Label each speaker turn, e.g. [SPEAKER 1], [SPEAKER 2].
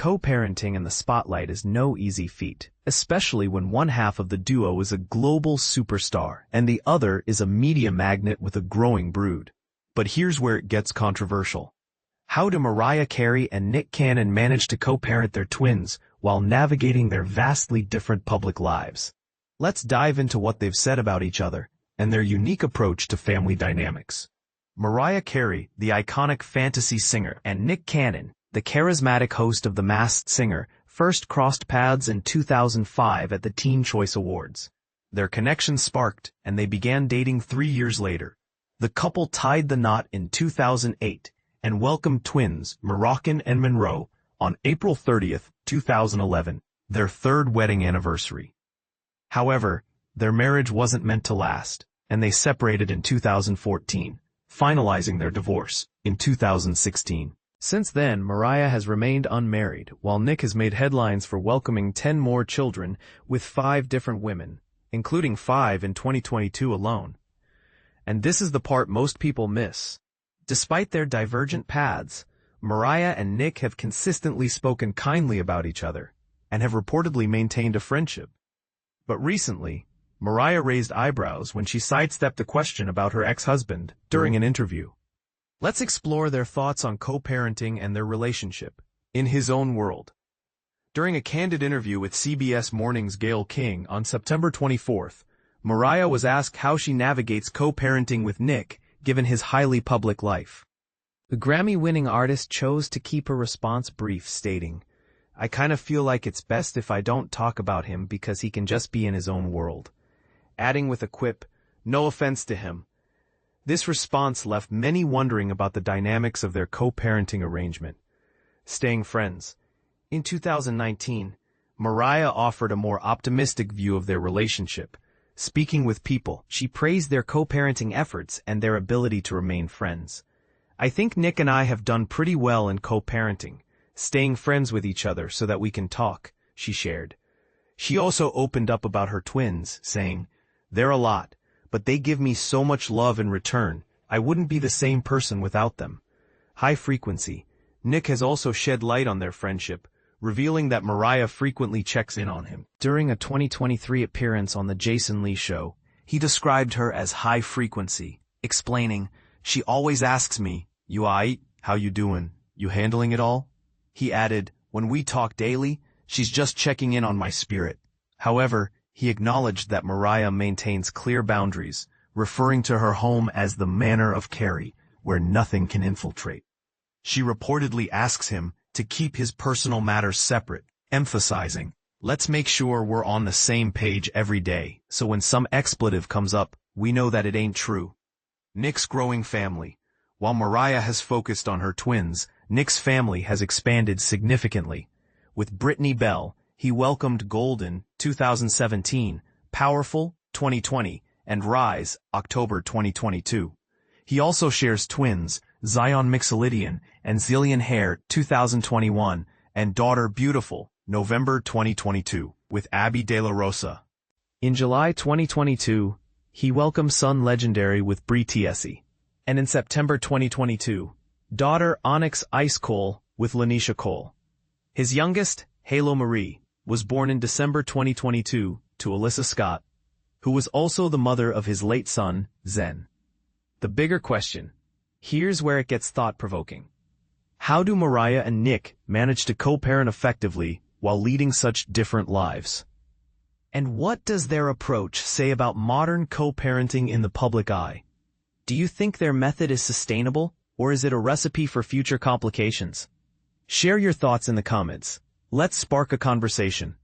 [SPEAKER 1] Co-parenting in the spotlight is no easy feat, especially when one half of the duo is a global superstar and the other is a media magnate with a growing brood. But here's where it gets controversial. How do Mariah Carey and Nick Cannon manage to co-parent their twins while navigating their vastly different public lives? Let's dive into what they've said about each other and their unique approach to family dynamics. Mariah Carey, the iconic fantasy singer, and Nick Cannon, the charismatic host of The Masked Singer, first crossed paths in 2005 at the Teen Choice Awards. Their connection sparked, and they began dating 3 years later. The couple tied the knot in 2008 and welcomed twins Moroccan and Monroe on April 30, 2011, their third wedding anniversary. However, their marriage wasn't meant to last, and they separated in 2014, finalizing their divorce in 2016. Since then, Mariah has remained unmarried, while Nick has made headlines for welcoming 10 more children with 5 different women, including 5 in 2022 alone. And this is the part most people miss. Despite their divergent paths, Mariah and Nick have consistently spoken kindly about each other and have reportedly maintained a friendship. But recently, Mariah raised eyebrows when she sidestepped a question about her ex-husband during an interview. Let's explore their thoughts on co-parenting and their relationship, in his own world. During a candid interview with CBS Morning's Gayle King on September 24th, Mariah was asked how she navigates co-parenting with Nick, given his highly public life. The Grammy-winning artist chose to keep her response brief, stating, "I kind of feel like it's best if I don't talk about him because he can just be in his own world," adding with a quip, "No offense to him." This response left many wondering about the dynamics of their co-parenting arrangement. Staying friends. In 2019, Mariah offered a more optimistic view of their relationship. Speaking with People, she praised their co-parenting efforts and their ability to remain friends. "I think Nick and I have done pretty well in co-parenting, staying friends with each other so that we can talk," she shared. She also opened up about her twins, saying, "They're a lot, but they give me so much love in return. I wouldn't be the same person without them." High frequency. Nick has also shed light on their friendship, revealing that Mariah frequently checks in on him. During a 2023 appearance on The Jason Lee Show, he described her as high frequency, explaining, "She always asks me, 'You aight? How you doing? You handling it all?' He added, 'When we talk daily, she's just checking in on my spirit.'" However, he acknowledged that Mariah maintains clear boundaries, referring to her home as the Manor of Carey, where nothing can infiltrate. She reportedly asks him to keep his personal matters separate, emphasizing, "Let's make sure we're on the same page every day, so when some expletive comes up, we know that it ain't true." Nick's growing family. While Mariah has focused on her twins, Nick's family has expanded significantly. With Brittany Bell, he welcomed Golden, 2017, Powerful, 2020, and Rise, October 2022. He also shares twins, Zion Mixolydian and Zillion Hare, 2021, and daughter Beautiful, November 2022, with Abby De La Rosa. In July 2022, he welcomed son Legendary with Brie Tiesi. And in September 2022, daughter Onyx Ice Cole with Lanisha Cole. His youngest, Halo Marie, was born in December 2022 to Alyssa Scott, who was also the mother of his late son, Zen. The bigger question. Here's where it gets thought-provoking. How do Mariah and Nick manage to co-parent effectively while leading such different lives? And what does their approach say about modern co-parenting in the public eye? Do you think their method is sustainable, or is it a recipe for future complications? Share your thoughts in the comments. Let's spark a conversation.